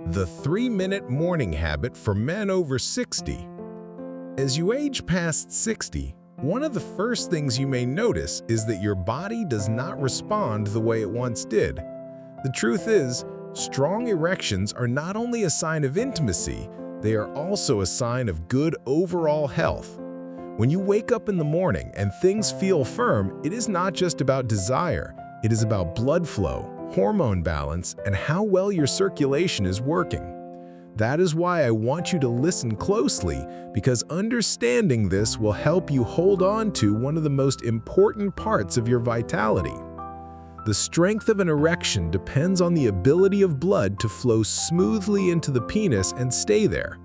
The 3-minute morning habit for men over 60. As you age past 60, one of the first things you may notice is that your body does not respond the way it once did. The truth is, strong erections are not only a sign of intimacy, they are also a sign of good overall health. When you wake up in the morning and things feel firm, it is not just about desire, it is about blood flow, hormone balance, and how well your circulation is working. That is why I want you to listen closely, because understanding this will help you hold on to one of the most important parts of your vitality. The strength of an erection depends on the ability of blood to flow smoothly into the penis and stay there.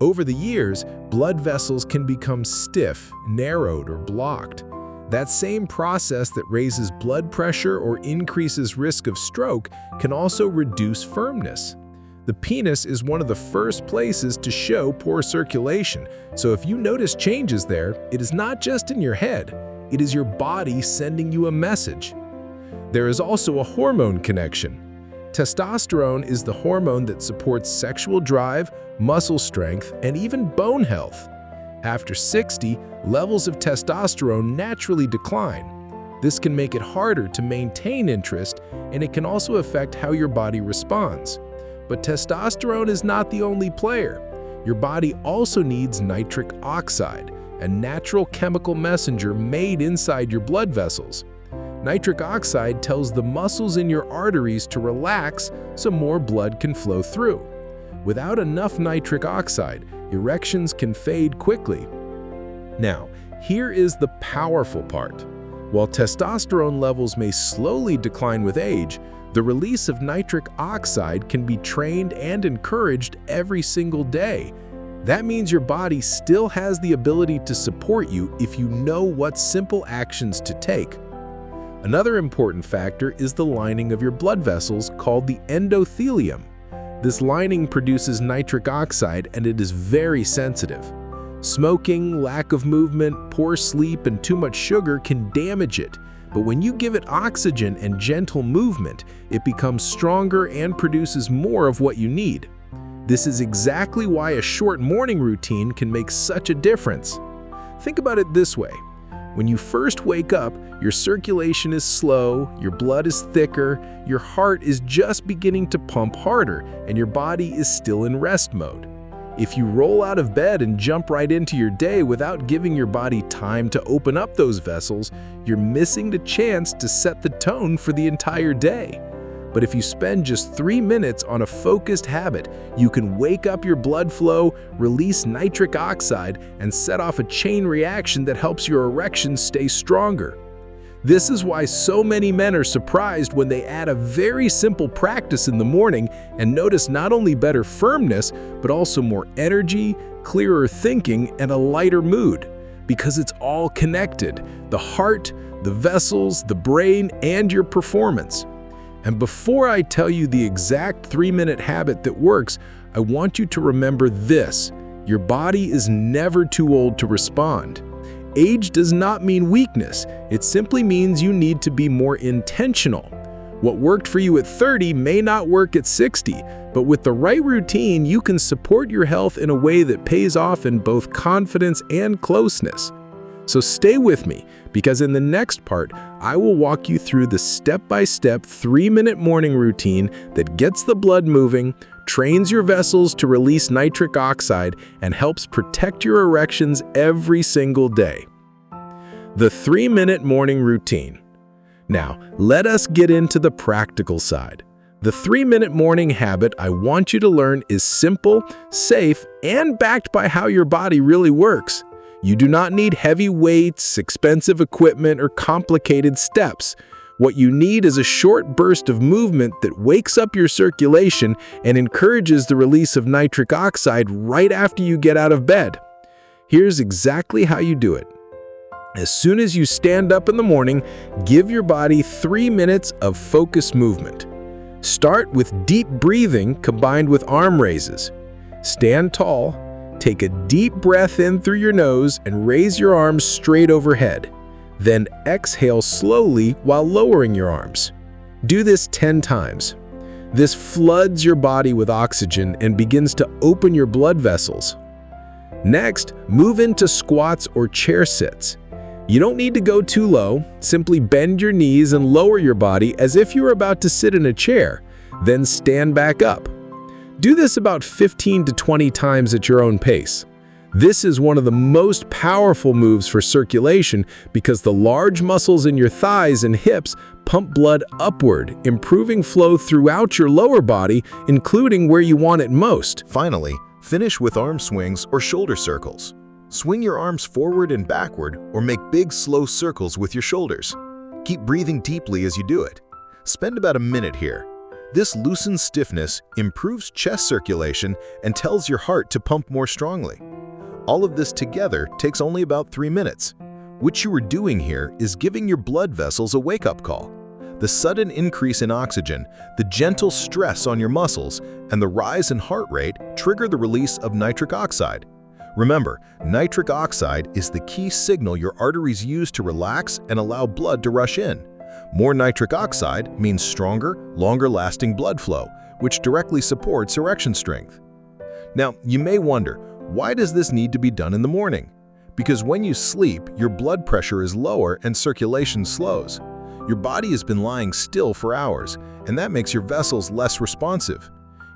Over the years, blood vessels can become stiff, narrowed, or blocked. That same process that raises blood pressure or increases risk of stroke can also reduce firmness. The penis is one of the first places to show poor circulation, so if you notice changes there, it is not just in your head, it is your body sending you a message. There is also a hormone connection. Testosterone is the hormone that supports sexual drive, muscle strength, and even bone health. After 60, levels of testosterone naturally decline. This can make it harder to maintain interest, and it can also affect how your body responds. But testosterone is not the only player. Your body also needs nitric oxide, a natural chemical messenger made inside your blood vessels. Nitric oxide tells the muscles in your arteries to relax so more blood can flow through. Without enough nitric oxide, erections can fade quickly. Now, here is the powerful part. While testosterone levels may slowly decline with age, the release of nitric oxide can be trained and encouraged every single day. That means your body still has the ability to support you if you know what simple actions to take. Another important factor is the lining of your blood vessels called the endothelium. This lining produces nitric oxide and it is very sensitive. Smoking, lack of movement, poor sleep, and too much sugar can damage it. But when you give it oxygen and gentle movement, it becomes stronger and produces more of what you need. This is exactly why a short morning routine can make such a difference. Think about it this way. When you first wake up, your circulation is slow, your blood is thicker, your heart is just beginning to pump harder, and your body is still in rest mode. If you roll out of bed and jump right into your day without giving your body time to open up those vessels, you're missing the chance to set the tone for the entire day. But if you spend just 3 minutes on a focused habit, you can wake up your blood flow, release nitric oxide, and set off a chain reaction that helps your erections stay stronger. This is why so many men are surprised when they add a very simple practice in the morning and notice not only better firmness, but also more energy, clearer thinking, and a lighter mood. Because it's all connected: the heart, the vessels, the brain, and your performance. And before I tell you the exact 3-minute habit that works, I want you to remember this: your body is never too old to respond. Age does not mean weakness, it simply means you need to be more intentional. What worked for you at 30 may not work at 60, but with the right routine, you can support your health in a way that pays off in both confidence and closeness. So stay with me, because in the next part, I will walk you through the step-by-step 3-minute morning routine that gets the blood moving, trains your vessels to release nitric oxide, and helps protect your erections every single day. The 3-minute morning routine. Now, let us get into the practical side. The 3-minute morning habit I want you to learn is simple, safe, and backed by how your body really works. You do not need heavy weights, expensive equipment, or complicated steps. What you need is a short burst of movement that wakes up your circulation and encourages the release of nitric oxide right after you get out of bed. Here's exactly how you do it. As soon as you stand up in the morning, give your body 3 minutes of focused movement. Start with deep breathing combined with arm raises. Stand tall, take a deep breath in through your nose and raise your arms straight overhead. Then exhale slowly while lowering your arms. Do this 10 times. This floods your body with oxygen and begins to open your blood vessels. Next, move into squats or chair sits. You don't need to go too low. Simply bend your knees and lower your body as if you were about to sit in a chair, then stand back up. Do this about 15 to 20 times at your own pace. This is one of the most powerful moves for circulation because the large muscles in your thighs and hips pump blood upward, improving flow throughout your lower body, including where you want it most. Finally, finish with arm swings or shoulder circles. Swing your arms forward and backward or make big, slow circles with your shoulders. Keep breathing deeply as you do it. Spend about a minute here. This loosens stiffness, improves chest circulation, and tells your heart to pump more strongly. All of this together takes only about 3 minutes. What you are doing here is giving your blood vessels a wake-up call. The sudden increase in oxygen, the gentle stress on your muscles, and the rise in heart rate trigger the release of nitric oxide. Remember, nitric oxide is the key signal your arteries use to relax and allow blood to rush in. More nitric oxide means stronger, longer-lasting blood flow, which directly supports erection strength. Now, you may wonder, why does this need to be done in the morning? Because when you sleep, your blood pressure is lower and circulation slows. Your body has been lying still for hours, and that makes your vessels less responsive.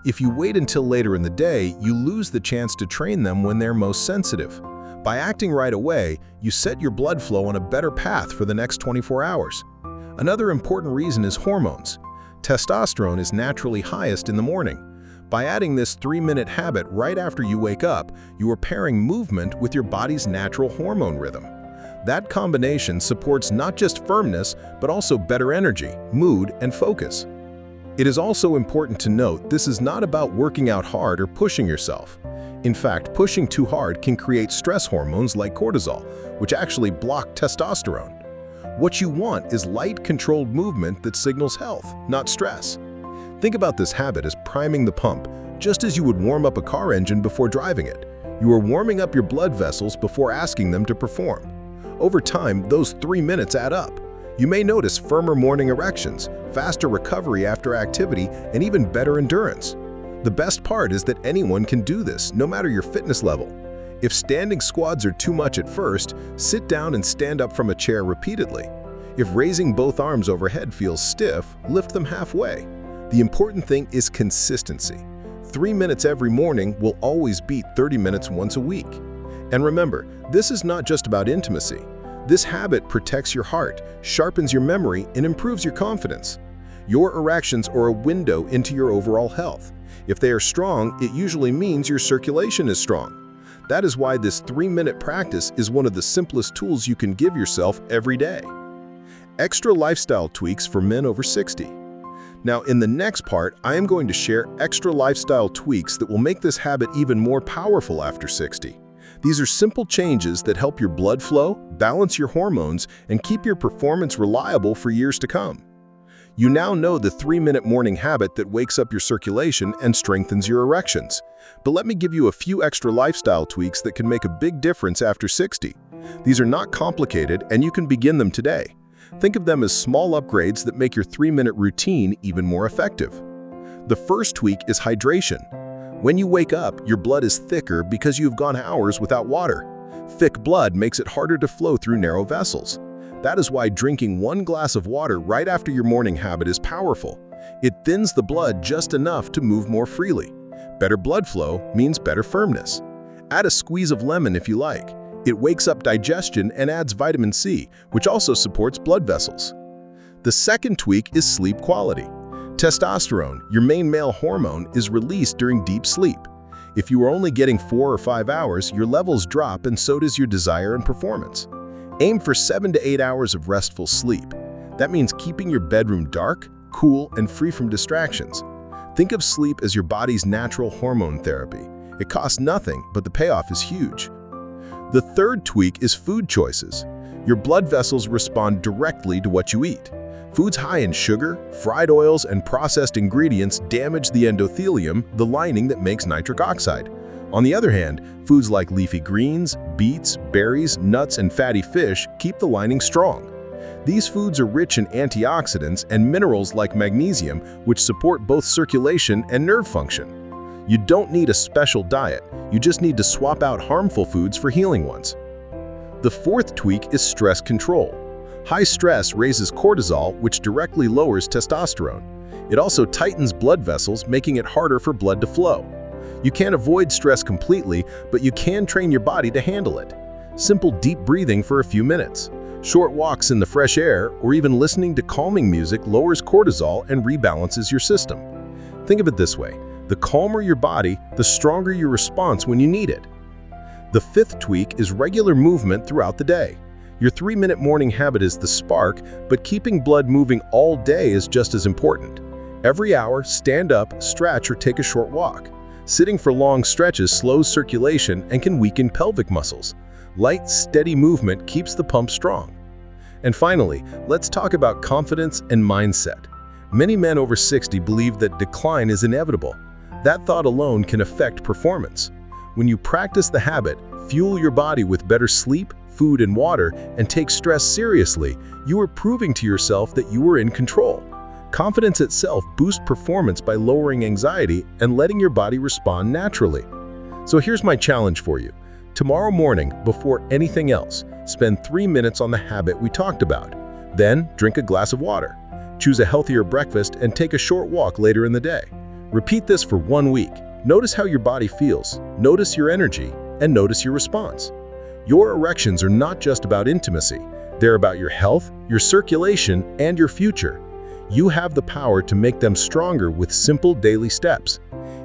If you wait until later in the day, you lose the chance to train them when they're most sensitive. By acting right away, you set your blood flow on a better path for the next 24 hours. Another important reason is hormones. Testosterone is naturally highest in the morning. By adding this 3-minute habit right after you wake up, you are pairing movement with your body's natural hormone rhythm. That combination supports not just firmness, but also better energy, mood, and focus. It is also important to note this is not about working out hard or pushing yourself. In fact, pushing too hard can create stress hormones like cortisol, which actually block testosterone. What you want is light, controlled movement that signals health, not stress. Think about this habit as priming the pump, just as you would warm up a car engine before driving it. You are warming up your blood vessels before asking them to perform. Over time, those 3 minutes add up. You may notice firmer morning erections, faster recovery after activity, and even better endurance. The best part is that anyone can do this, no matter your fitness level. If standing squats are too much at first, sit down and stand up from a chair repeatedly. If raising both arms overhead feels stiff, lift them halfway. The important thing is consistency. 3 minutes every morning will always beat 30 minutes once a week. And remember, this is not just about intimacy. This habit protects your heart, sharpens your memory, and improves your confidence. Your erections are a window into your overall health. If they are strong, it usually means your circulation is strong. That is why this 3-minute practice is one of the simplest tools you can give yourself every day. Extra lifestyle tweaks for men over 60. Now, in the next part, I am going to share extra lifestyle tweaks that will make this habit even more powerful after 60. These are simple changes that help your blood flow, balance your hormones, and keep your performance reliable for years to come. You now know the 3-minute morning habit that wakes up your circulation and strengthens your erections. But let me give you a few extra lifestyle tweaks that can make a big difference after 60. These are not complicated, and you can begin them today. Think of them as small upgrades that make your 3-minute routine even more effective. The first tweak is hydration. When you wake up, your blood is thicker because you've gone hours without water. Thick blood makes it harder to flow through narrow vessels. That is why drinking 1 glass of water right after your morning habit is powerful. It thins the blood just enough to move more freely. Better blood flow means better firmness. Add a squeeze of lemon if you like. It wakes up digestion and adds vitamin C, which also supports blood vessels. The second tweak is sleep quality. Testosterone, your main male hormone, is released during deep sleep. If you are only getting 4 or 5 hours, your levels drop and so does your desire and performance. Aim for 7 to 8 hours of restful sleep. That means keeping your bedroom dark, cool, and free from distractions. Think of sleep as your body's natural hormone therapy. It costs nothing, but the payoff is huge. The third tweak is food choices. Your blood vessels respond directly to what you eat. Foods high in sugar, fried oils, and processed ingredients damage the endothelium, the lining that makes nitric oxide. On the other hand, foods like leafy greens, beets, berries, nuts, and fatty fish keep the lining strong. These foods are rich in antioxidants and minerals like magnesium, which support both circulation and nerve function. You don't need a special diet, you just need to swap out harmful foods for healing ones. The fourth tweak is stress control. High stress raises cortisol, which directly lowers testosterone. It also tightens blood vessels, making it harder for blood to flow. You can't avoid stress completely, but you can train your body to handle it. Simple deep breathing for a few minutes. Short walks in the fresh air, or even listening to calming music lowers cortisol and rebalances your system. Think of it this way: the calmer your body, the stronger your response when you need it. The fifth tweak is regular movement throughout the day. Your 3-minute morning habit is the spark, but keeping blood moving all day is just as important. Every hour, stand up, stretch, or take a short walk. Sitting for long stretches slows circulation and can weaken pelvic muscles. Light, steady movement keeps the pump strong. And finally, let's talk about confidence and mindset. Many men over 60 believe that decline is inevitable. That thought alone can affect performance. When you practice the habit, fuel your body with better sleep, food, and water, and take stress seriously, you are proving to yourself that you are in control. Confidence itself boosts performance by lowering anxiety and letting your body respond naturally. So here's my challenge for you. Tomorrow morning, before anything else, spend 3 minutes on the habit we talked about. Then, drink a glass of water. Choose a healthier breakfast and take a short walk later in the day. Repeat this for 1 week. Notice how your body feels, notice your energy, and notice your response. Your erections are not just about intimacy. They're about your health, your circulation, and your future. You have the power to make them stronger with simple daily steps.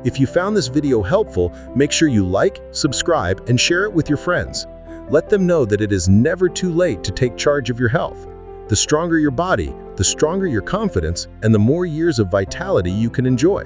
If you found this video helpful, make sure you like, subscribe, and share it with your friends. Let them know that it is never too late to take charge of your health. The stronger your body, the stronger your confidence, and the more years of vitality you can enjoy.